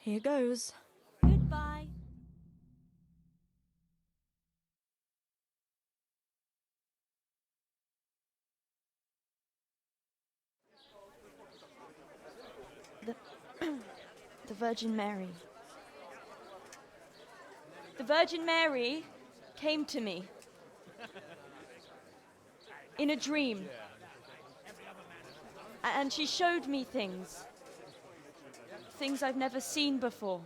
Here goes. Goodbye. The Virgin Mary. The Virgin Mary came to me in a dream. And she showed me things I've never seen before.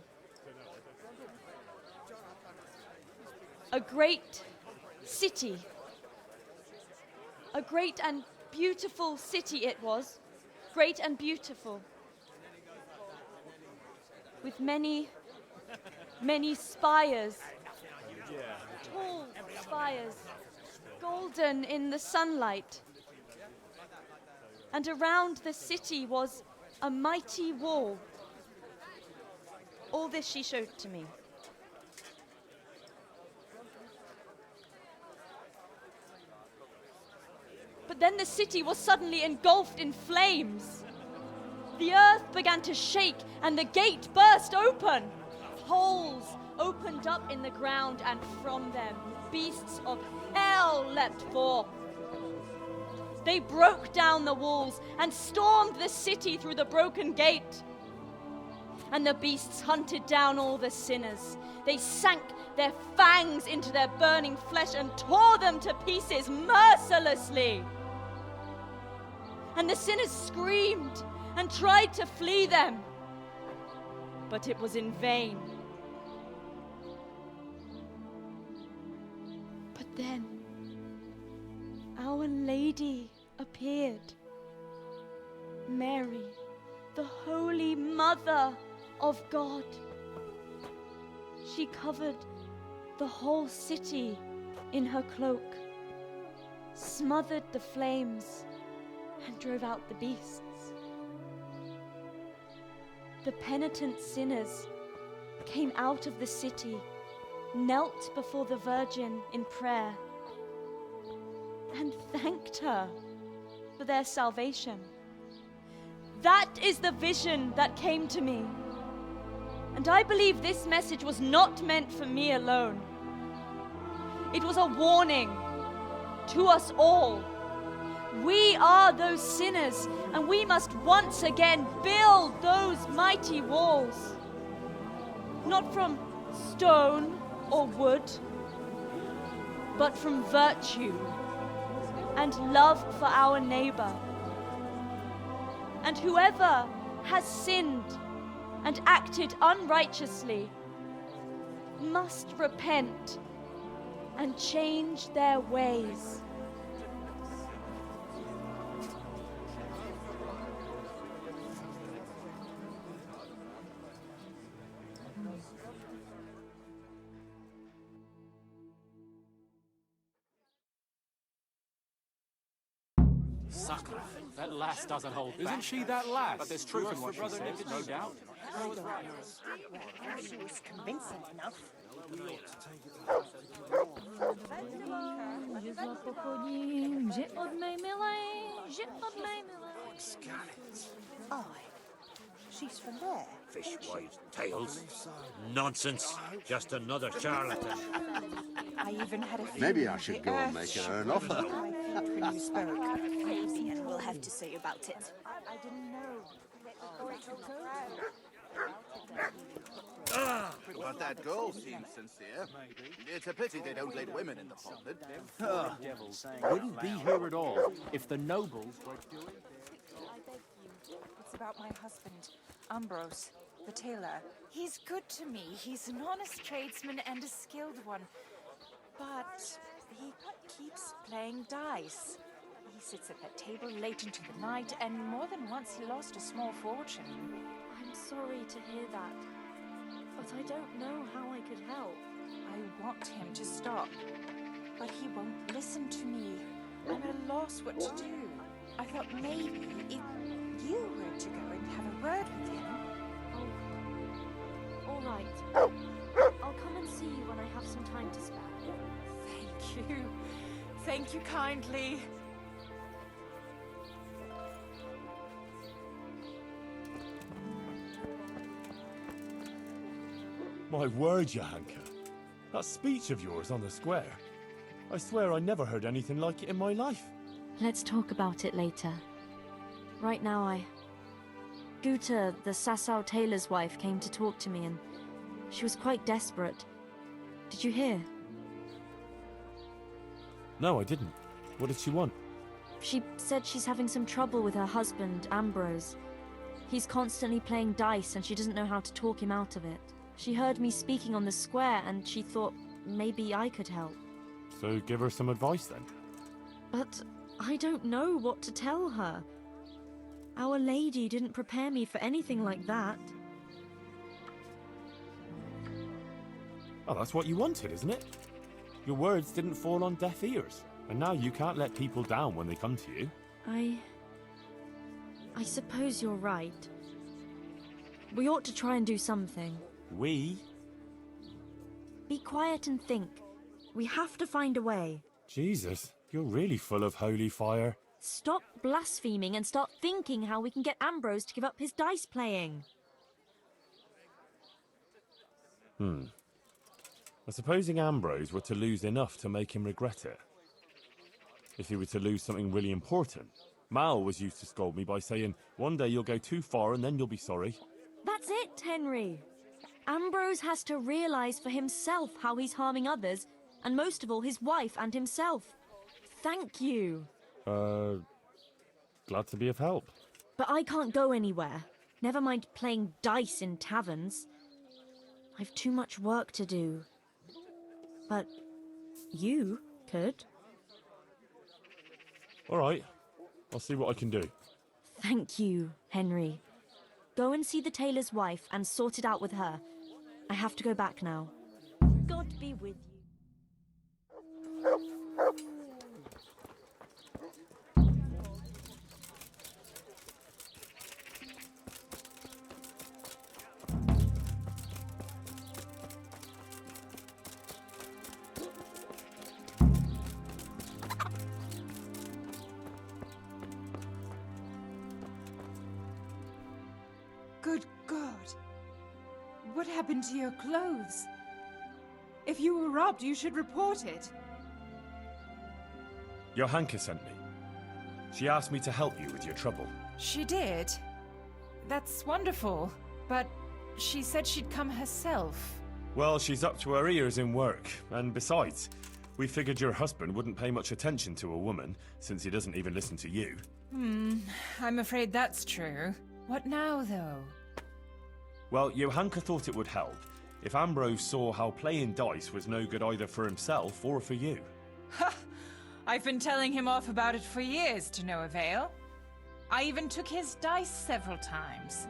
A great city. A great and beautiful city it was. Great and beautiful. With many, many spires. Tall spires. Golden in the sunlight. And around the city was a mighty wall. All this she showed to me. But then the city was suddenly engulfed in flames. The earth began to shake and the gate burst open. Holes opened up in the ground and from them beasts of hell leapt forth. They broke down the walls and stormed the city through the broken gate. And the beasts hunted down all the sinners. They sank their fangs into their burning flesh and tore them to pieces mercilessly. And the sinners screamed and tried to flee them, but it was in vain. But then, Our Lady appeared. Mary, the Holy Mother of God. She covered the whole city in her cloak, smothered the flames, and drove out the beasts. The penitent sinners came out of the city, knelt before the Virgin in prayer, and thanked her for their salvation. That is the vision that came to me. And I believe this message was not meant for me alone. It was a warning to us all. We are those sinners, and we must once again build those mighty walls. Not from stone or wood, but from virtue and love for our neighbor. And whoever has sinned and acted unrighteously must repent and change their ways. Sucker. That lass doesn't hold back. Isn't she that lass? But there's truth in what she says, no doubt. She was convincing enough. Aye. She's from there. Fishwives, tails. Nonsense. Just another charlatan. I even had a feeling Maybe I should go and make her an offer. when you spoke. Fabian will have to say about it. I didn't know. But that girl seems sincere. It's a pity they don't let women in the pulpit. Wouldn't be here at all if the nobles were doing. I beg you. It's about my husband, Ambrose, the tailor. He's good to me. He's an honest tradesman and a skilled one. But he keeps playing dice. He sits at that table late into the night, and more than once he lost a small fortune. I'm sorry to hear that, but I don't know how I could help. I want him to stop, but he won't listen to me. I'm at a loss what to do. I thought maybe if you were to go and have a word with him. Oh, all right. I'll come and see you when I have some time to spare. Thank you. Thank you kindly. My word, Johanka. That speech of yours on the square. I swear I never heard anything like it in my life. Let's talk about it later. Right now, Guta, the Sasau tailor's wife, came to talk to me and she was quite desperate. Did you hear? No, I didn't. What did she want? She said she's having some trouble with her husband, Ambrose. He's constantly playing dice and she doesn't know how to talk him out of it. She heard me speaking on the square and she thought maybe I could help. So give her some advice then. But I don't know what to tell her. Our Lady didn't prepare me for anything like that. Oh, that's what you wanted, isn't it? Your words didn't fall on deaf ears, and now you can't let people down when they come to you. I suppose you're right. We ought to try and do something. We? Be quiet and think. We have to find a way. Jesus, you're really full of holy fire. Stop blaspheming and start thinking how we can get Ambrose to give up his dice playing. Supposing Ambrose were to lose enough to make him regret it. If he were to lose something really important. Mal was used to scold me by saying, one day you'll go too far and then you'll be sorry. That's it, Henry. Ambrose has to realize for himself how he's harming others, and most of all his wife and himself. Thank you. Glad to be of help. But I can't go anywhere. Never mind playing dice in taverns. I've too much work to do. But you could. All right. I'll see what I can do. Thank you, Henry. Go and see the tailor's wife and sort it out with her. I have to go back now. God be with you. Good God. What happened to your clothes? If you were robbed, you should report it. Johanka sent me. She asked me to help you with your trouble. She did? That's wonderful. But she said she'd come herself. Well, she's up to her ears in work. And besides, we figured your husband wouldn't pay much attention to a woman, since he doesn't even listen to you. I'm afraid that's true. What now, though? Well, Johanka thought it would help if Ambrose saw how playing dice was no good either for himself or for you. Ha! I've been telling him off about it for years to no avail. I even took his dice several times.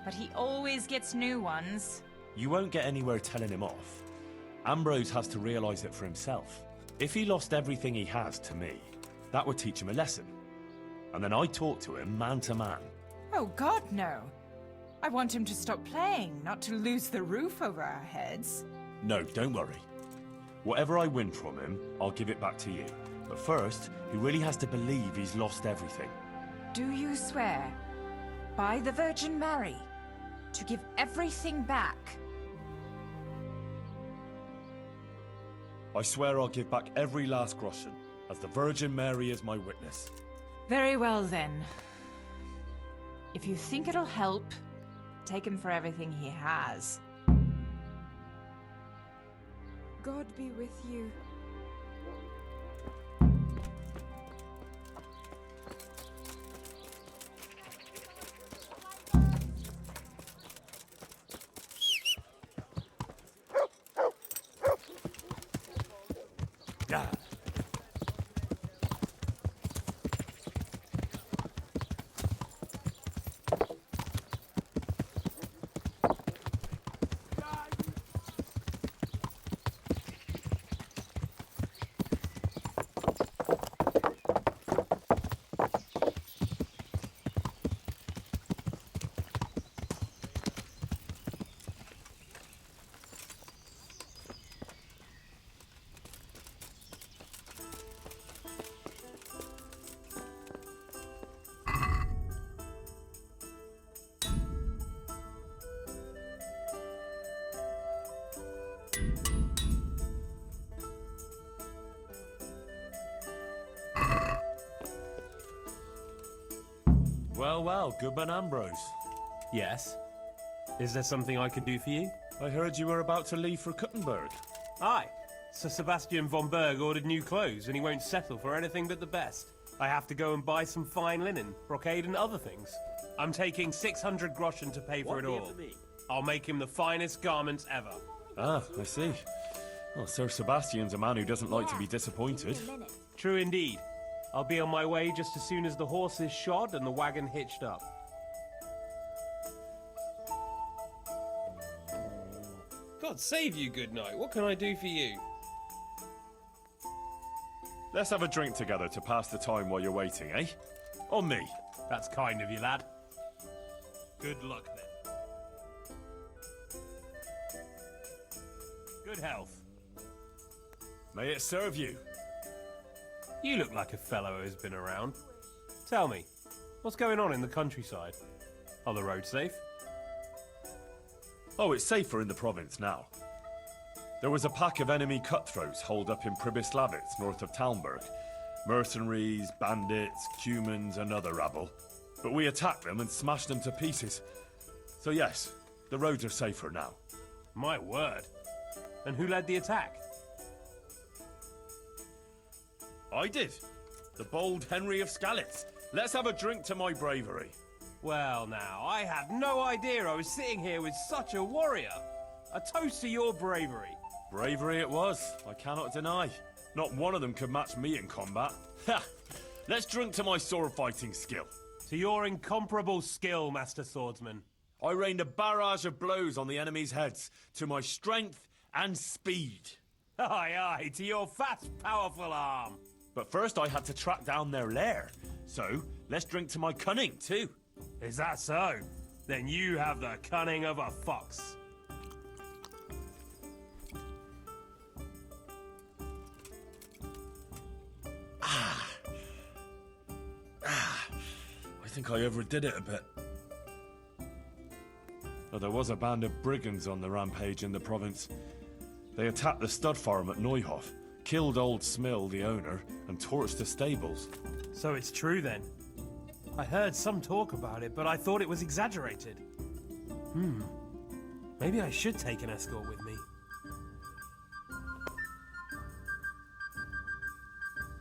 But he always gets new ones. You won't get anywhere telling him off. Ambrose has to realize it for himself. If he lost everything he has to me, that would teach him a lesson. And then I'd talk to him man to man. Oh, God, no. I want him to stop playing, not to lose the roof over our heads. No, don't worry. Whatever I win from him, I'll give it back to you. But first, he really has to believe he's lost everything. Do you swear, by the Virgin Mary, to give everything back? I swear I'll give back every last groschen, as the Virgin Mary is my witness. Very well, then. If you think it'll help, take him for everything he has. God be with you. Yeah. Well, well, Goodman Ambrose. Yes. Is there something I could do for you? I heard you were about to leave for Kuttenberg. Aye. Sir Sebastian von Berg ordered new clothes and he won't settle for anything but the best. I have to go and buy some fine linen, brocade and other things. I'm taking 600 groschen to pay for it all. I'll make him the finest garments ever. Ah, I see. Well, Sir Sebastian's a man who doesn't like to be disappointed. True indeed. I'll be on my way just as soon as the horse is shod and the wagon hitched up. God save you, good night. What can I do for you? Let's have a drink together to pass the time while you're waiting, eh? On me. That's kind of you, lad. Good luck, then. Good health. May it serve you. You look like a fellow who's been around. Tell me, what's going on in the countryside? Are the roads safe? Oh, it's safer in the province now. There was a pack of enemy cutthroats holed up in Pribyslavitz, north of Talmberg. Mercenaries, bandits, Cumans, and other rabble. But we attacked them and smashed them to pieces. So yes, the roads are safer now. My word. And who led the attack? I did. The bold Henry of Skalitz. Let's have a drink to my bravery. Well now, I had no idea I was sitting here with such a warrior. A toast to your bravery. Bravery it was, I cannot deny. Not one of them could match me in combat. Ha! Let's drink to my sword-fighting skill. To your incomparable skill, Master Swordsman. I rained a barrage of blows on the enemy's heads, to my strength and speed. Aye, aye, to your fast, powerful arm. But first I had to track down their lair. So, let's drink to my cunning, too. Is that so? Then you have the cunning of a fox. I think I overdid it a bit. Well, there was a band of brigands on the rampage in the province. They attacked the stud farm at Neuhof, killed old Smill, the owner, and torched the stables. So it's true then? I heard some talk about it, but I thought it was exaggerated. Maybe I should take an escort with me.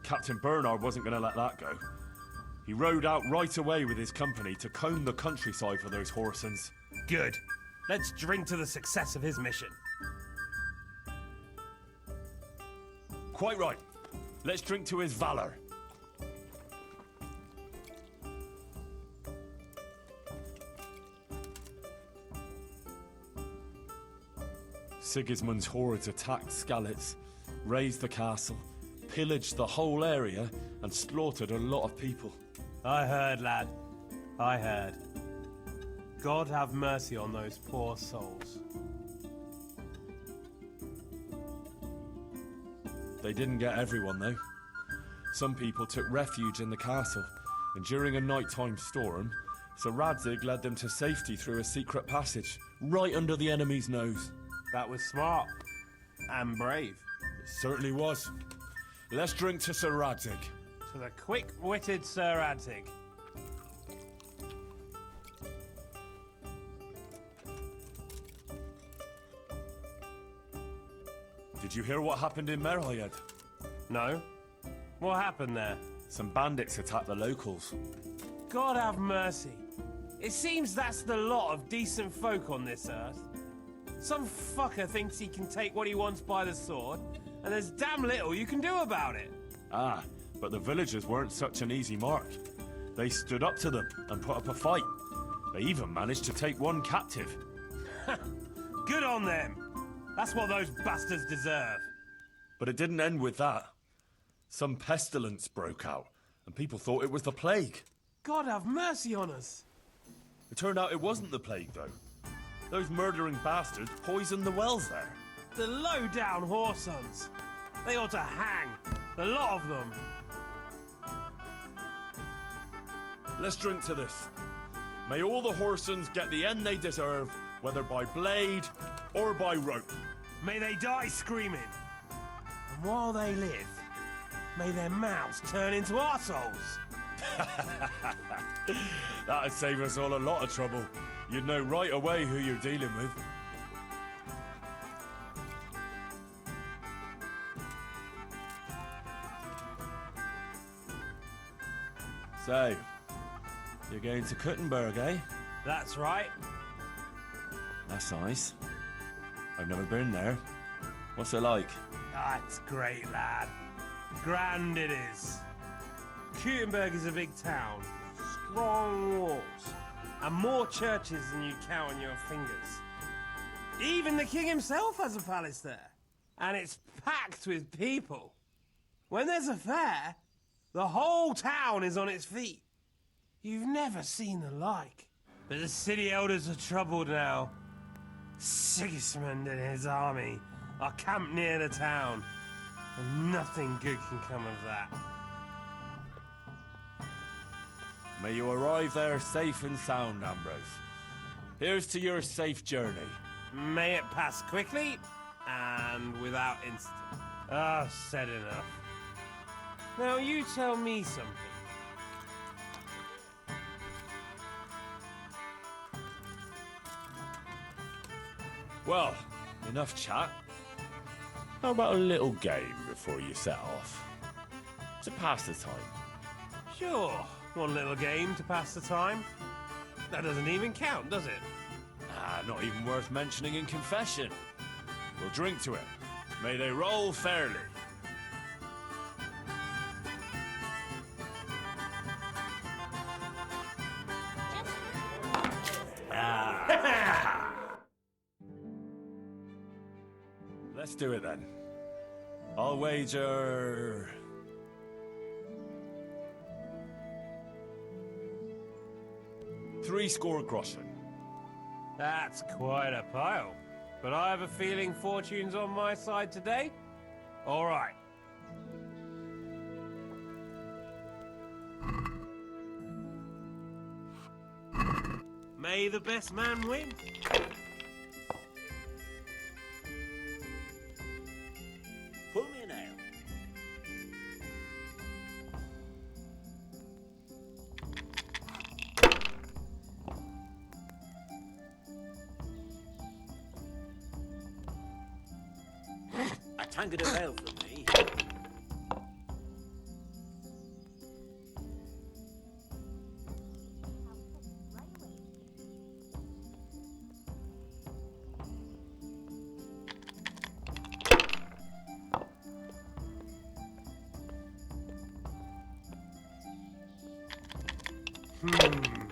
Captain Bernard wasn't going to let that go. He rode out right away with his company to comb the countryside for those Horsens. Good. Let's drink to the success of his mission. Quite right. Let's drink to his valor. Sigismund's hordes attacked Skalitz, razed the castle, pillaged the whole area, and slaughtered a lot of people. I heard, lad. I heard. God have mercy on those poor souls. They didn't get everyone, though. Some people took refuge in the castle, and during a nighttime storm, Sir Radzig led them to safety through a secret passage, right under the enemy's nose. That was smart. And brave. It certainly was. Let's drink to Sir Radzig. To the quick-witted Sir Radzig. Did you hear what happened in Merhayed? No. What happened there? Some bandits attacked the locals. God have mercy. It seems that's the lot of decent folk on this earth. Some fucker thinks he can take what he wants by the sword, and there's damn little you can do about it. Ah, but the villagers weren't such an easy mark. They stood up to them and put up a fight. They even managed to take one captive. Good on them. That's what those bastards deserve. But it didn't end with that. Some pestilence broke out, and people thought it was the plague. God have mercy on us. It turned out it wasn't the plague, though. Those murdering bastards poisoned the wells there. The low-down whoresons. They ought to hang. The lot of them. Let's drink to this. May all the Horsens get the end they deserve, whether by blade or by rope. May they die screaming. And while they live, may their mouths turn into arseholes. That'd save us all a lot of trouble. You'd know right away who you're dealing with. So, you're going to Kuttenberg, eh? That's right. That's nice. I've never been there. What's it like? Ah, it's great, lad. Grand it is. Kuttenberg is a big town, strong walls, and more churches than you count on your fingers. Even the king himself has a palace there, and it's packed with people. When there's a fair, the whole town is on its feet. You've never seen the like. But the city elders are troubled now. Sigismund and his army are camped near the town, and nothing good can come of that. May you arrive there safe and sound, Ambrose. Here's to your safe journey. May it pass quickly and without incident. Ah, said enough. Now you tell me something. Well, enough chat. How about a little game before you set off? To pass the time. Sure, one little game to pass the time. That doesn't even count, does it? Ah, not even worth mentioning in confession. We'll drink to it. May they roll fairly. Let's do it then. I'll wager... 30 groschen. That's quite a pile. But I have a feeling fortune's on my side today. All right. May the best man win. Pull me an ale. A tankard of ale for me.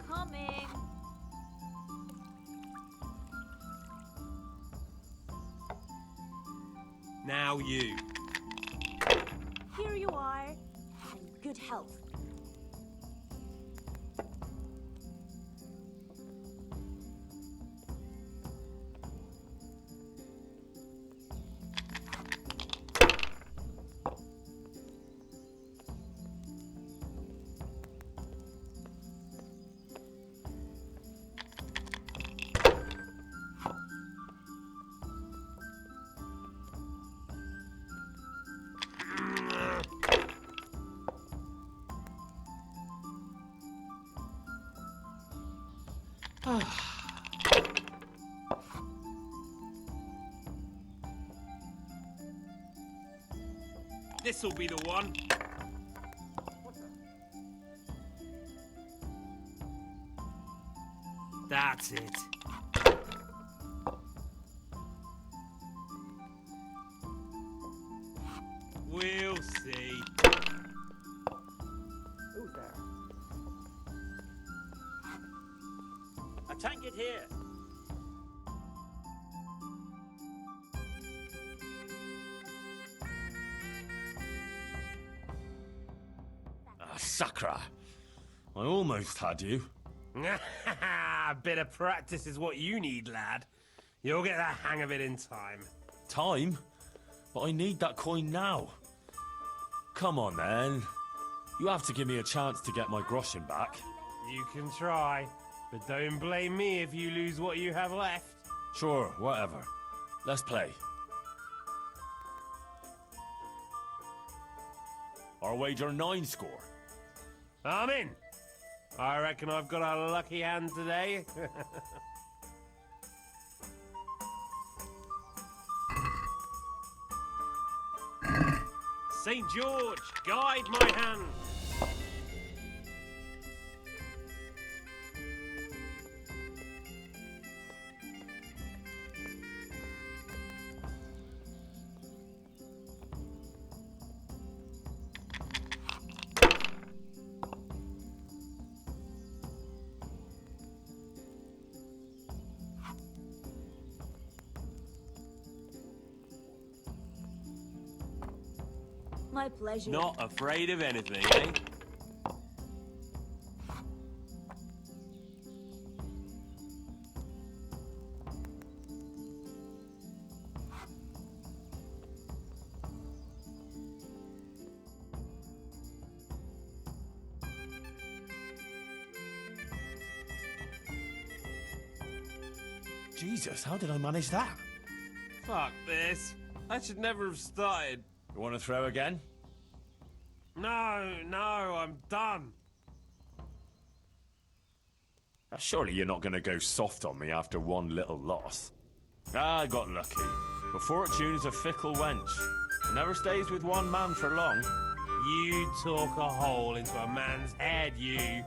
Coming. Now you. Here you are, and good health. This'll be the one. That's it. We'll see. Who's there? A tankard here. Sacra! I almost had you. A bit of practice is what you need, lad. You'll get the hang of it in time. Time? But I need that coin now. Come on, then. You have to give me a chance to get my groschen back. You can try, but don't blame me if you lose what you have left. Sure, whatever. Let's play. Our wager 9 score. I'm in. I reckon I've got a lucky hand today. St. George, guide my hand. My pleasure. Not afraid of anything, eh? Jesus, how did I manage that? Fuck this. I should never have started. You want to throw again? No, I'm done. Surely you're not going to go soft on me after one little loss. I got lucky. But fortune is a fickle wench. It never stays with one man for long. You talk a hole into a man's head, you.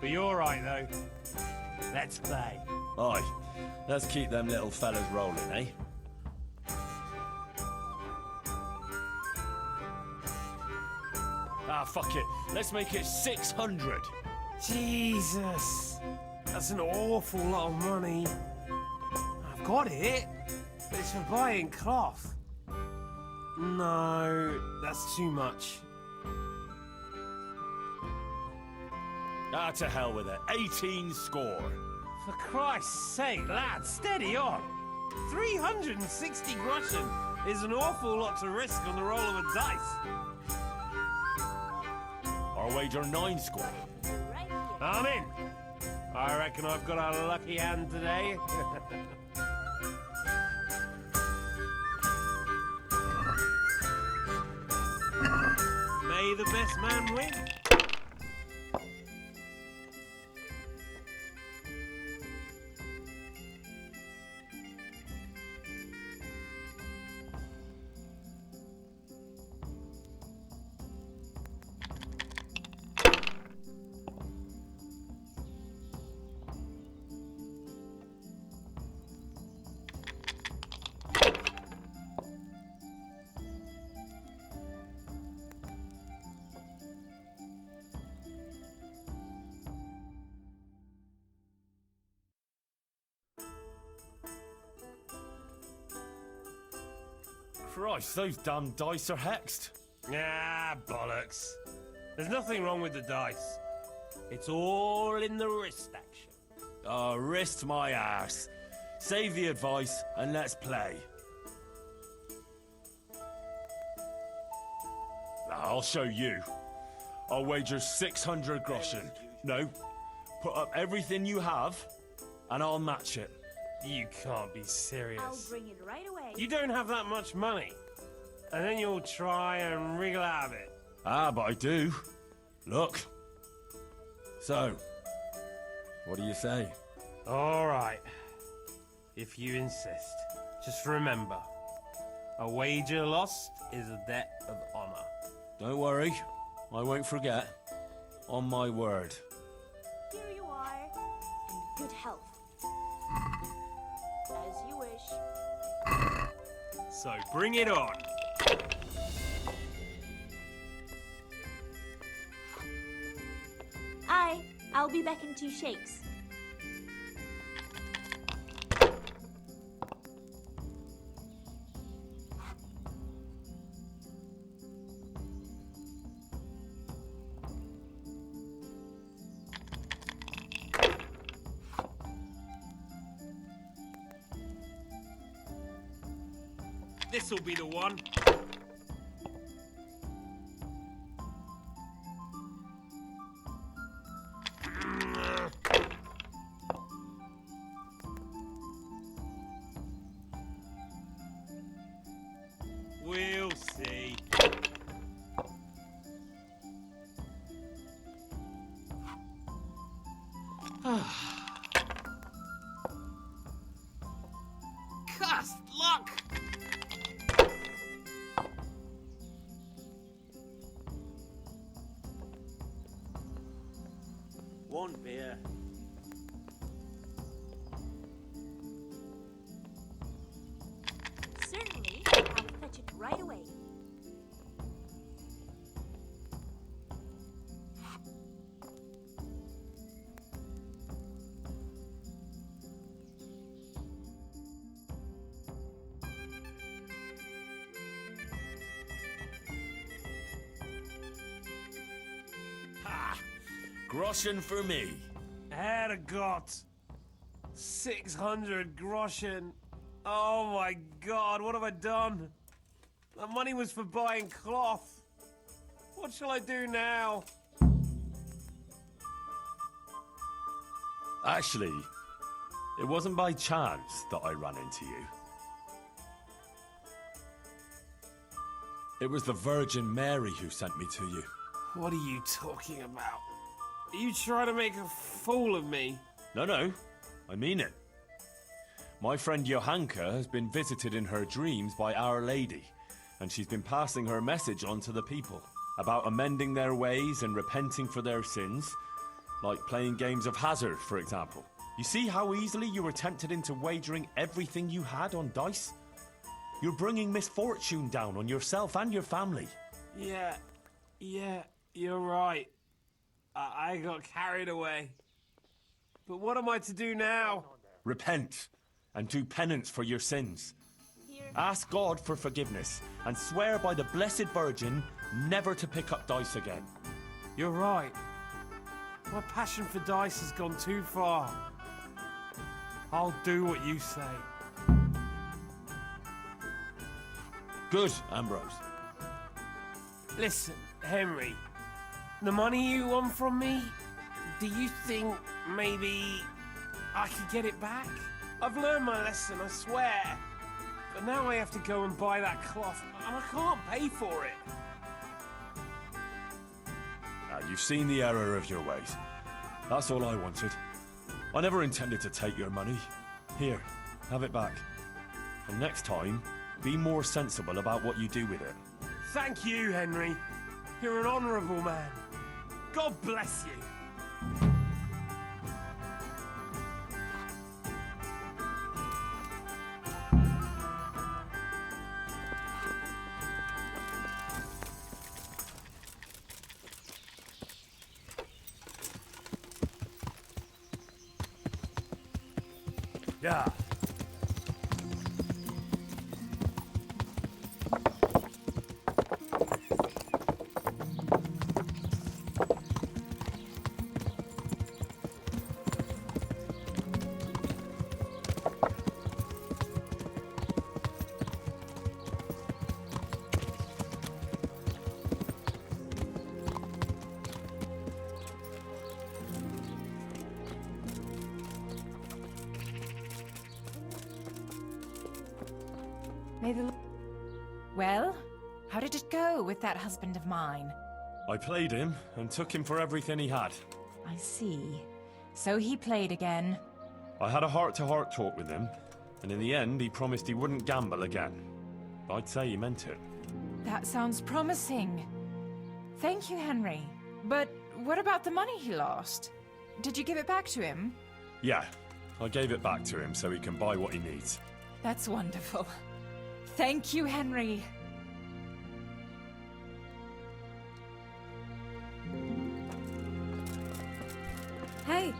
But you're right, though. Let's play. Aye. Let's keep them little fellas rolling, eh? Ah, fuck it. Let's make it 600. Jesus. That's an awful lot of money. I've got it. It's for buying cloth. No, that's too much. Ah, to hell with it. 18 score. For Christ's sake, lad, steady on. 360 groschen is an awful lot to risk on the roll of a dice. Our wager 9 score. I'm in. I reckon I've got a lucky hand today. May the best man win. Christ, those damn dice are hexed. Ah, bollocks. There's nothing wrong with the dice. It's all in the wrist action. Oh, wrist my ass. Save the advice and let's play. I'll show you. I'll wager 600 groschen. No, put up everything you have and I'll match it. You can't be serious. I'll bring it right away. You don't have that much money. And then you'll try and wriggle out of it. Ah, but I do. Look. So, what do you say? All right. If you insist. Just remember, a wager lost is a debt of honor. Don't worry. I won't forget. On my word. Here you are. And good health. As you wish. So bring it on. I'll be back in 2 shakes. This'll be the one. We'll see. Cursed luck! One beer. Certainly, I'll fetch it right away. Ha! Groschen for me. Herrgott! 600 groschen. Oh my god, what have I done? The money was for buying cloth. What shall I do now? Actually, it wasn't by chance that I ran into you. It was the Virgin Mary who sent me to you. What are you talking about? Are you trying to make a fool of me? No, I mean it. My friend Johanka has been visited in her dreams by Our Lady, and she's been passing her message on to the people about amending their ways and repenting for their sins, like playing games of hazard, for example. You see how easily you were tempted into wagering everything you had on dice? You're bringing misfortune down on yourself and your family. Yeah, you're right. I got carried away. But what am I to do now? Repent and do penance for your sins. Ask God for forgiveness and swear by the Blessed Virgin never to pick up dice again. You're right. My passion for dice has gone too far. I'll do what you say. Good, Ambrose. Listen, Henry. The money you want from me, do you think maybe I could get it back? I've learned my lesson, I swear. But now I have to go and buy that cloth, and I can't pay for it. Now, you've seen the error of your ways. That's all I wanted. I never intended to take your money. Here, have it back. And next time, be more sensible about what you do with it. Thank you, Henry. You're an honourable man. God bless you. Yeah. May the... Well, how did it go with that husband of mine? I played him and took him for everything he had. I see. So he played again. I had a heart-to-heart talk with him, and in the end he promised he wouldn't gamble again. I'd say he meant it. That sounds promising. Thank you, Henry. But what about the money he lost? Did you give it back to him? Yeah, I gave it back to him so he can buy what he needs. That's wonderful. Thank you, Henry. Hey!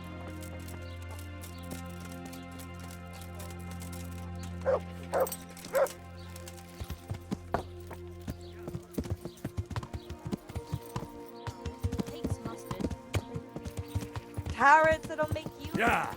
Takes mustard. Carrots that'll make you... Yeah!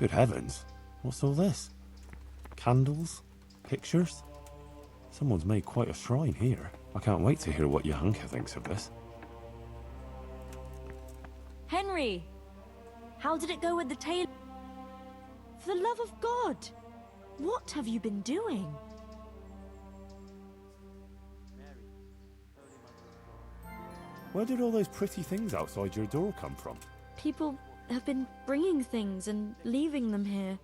Good heavens. What's all this? Candles? Pictures? Someone's made quite a shrine here. I can't wait to hear what Johanka thinks of this. Henry! How did it go with the tailor? For the love of God! What have you been doing? Where did all those pretty things outside your door come from? People have been bringing things and leaving them here.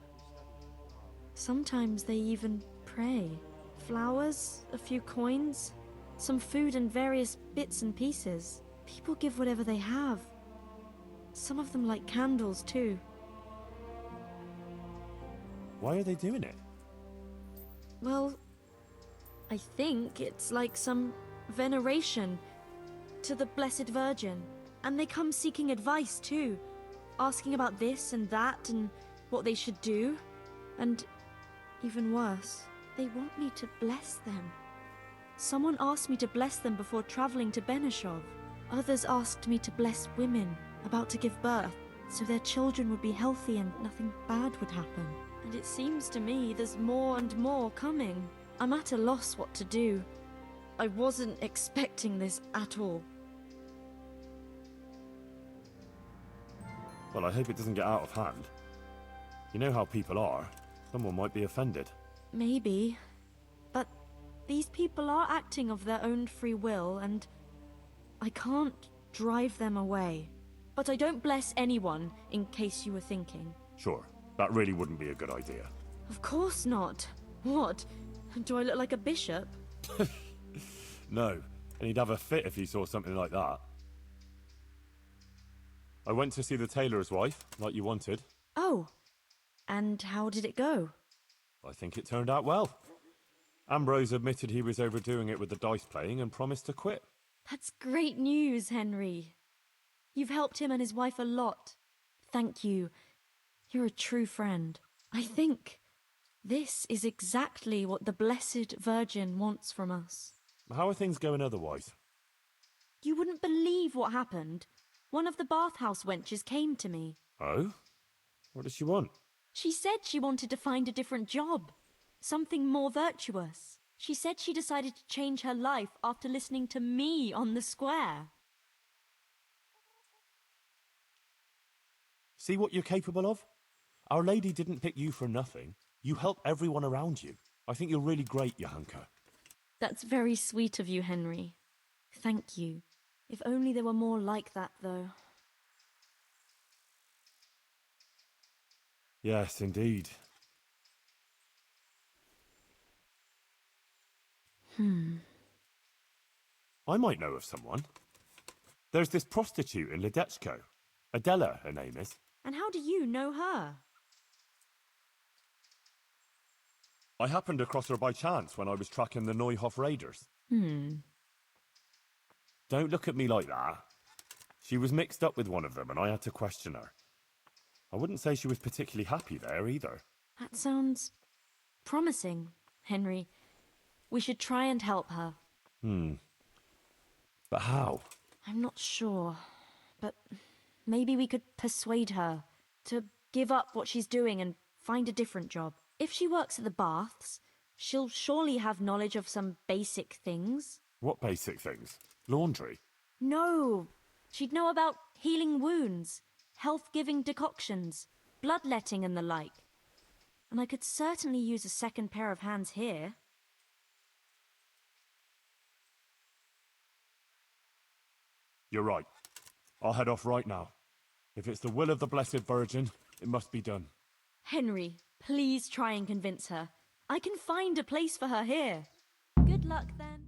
Sometimes they even pray. Flowers, a few coins, some food and various bits and pieces. People give whatever they have. Some of them light candles too. Why are they doing it? Well, I think it's like some veneration to the Blessed Virgin. And they come seeking advice too, asking about this and that and what they should do. And even worse, they want me to bless them. Someone asked me to bless them before traveling to Benishov. Others asked me to bless women about to give birth, so their children would be healthy and nothing bad would happen. And it seems to me there's more and more coming. I'm at a loss what to do. I wasn't expecting this at all. Well, I hope it doesn't get out of hand. You know how people are. Someone might be offended. Maybe. But these people are acting of their own free will, and I can't drive them away. But I don't bless anyone, in case you were thinking. Sure, that really wouldn't be a good idea. Of course not. What? Do I look like a bishop? No, and he'd have a fit if he saw something like that. I went to see the tailor's wife, like you wanted. Oh, and how did it go? I think it turned out well. Ambrose admitted he was overdoing it with the dice playing and promised to quit. That's great news, Henry. You've helped him and his wife a lot. Thank you. You're a true friend. I think this is exactly what the Blessed Virgin wants from us. How are things going otherwise? You wouldn't believe what happened. One of the bathhouse wenches came to me. Oh? What does she want? She said she wanted to find a different job. Something more virtuous. She said she decided to change her life after listening to me on the square. See what you're capable of? Our Lady didn't pick you for nothing. You help everyone around you. I think you're really great, Johanka. That's very sweet of you, Henry. Thank you. If only there were more like that, though. Yes, indeed. I might know of someone. There's this prostitute in Ledechko. Adela, her name is. And how do you know her? I happened across her by chance when I was tracking the Neuhof raiders. Don't look at me like that. She was mixed up with one of them and I had to question her. I wouldn't say she was particularly happy there either. That sounds promising, Henry. We should try and help her. But how? I'm not sure, but maybe we could persuade her to give up what she's doing and find a different job. If she works at the baths, she'll surely have knowledge of some basic things. What basic things? Laundry? No, she'd know about healing wounds, health-giving decoctions, bloodletting and the like. And I could certainly use a second pair of hands here. You're right. I'll head off right now. If it's the will of the Blessed Virgin, it must be done. Henry, please try and convince her. I can find a place for her here. Good luck then.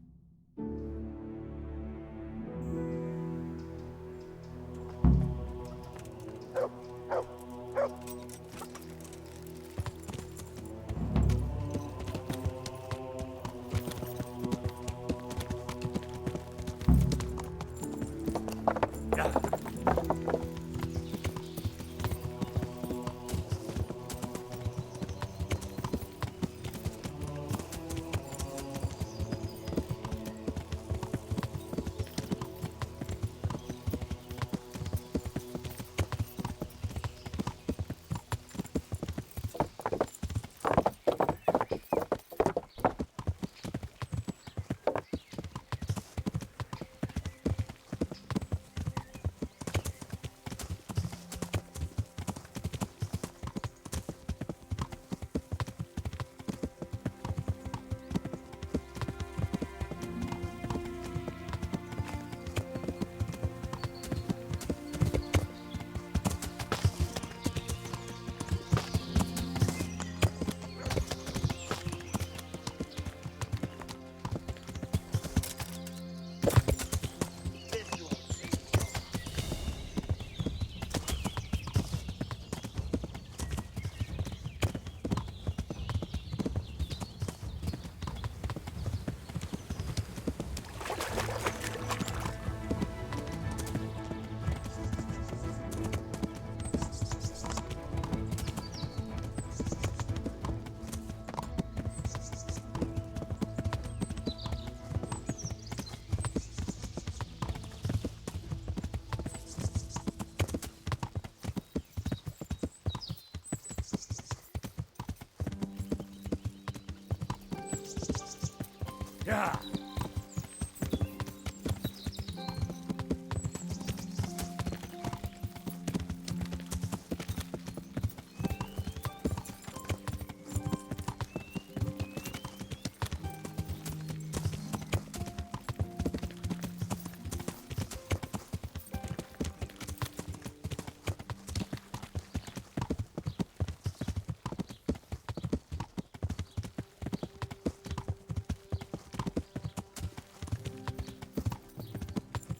Yeah.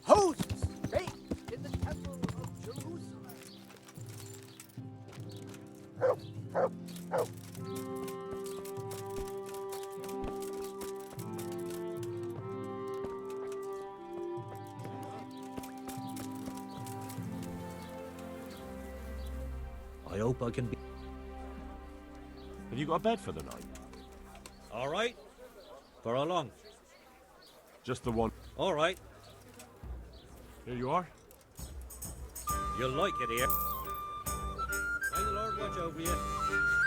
Hoses raised in the temple of Jerusalem. I hope I can be... Have you got a bed for the night? All right. For how long? Just the one. All right. Here you are. You'll like it here. May the Lord watch over you.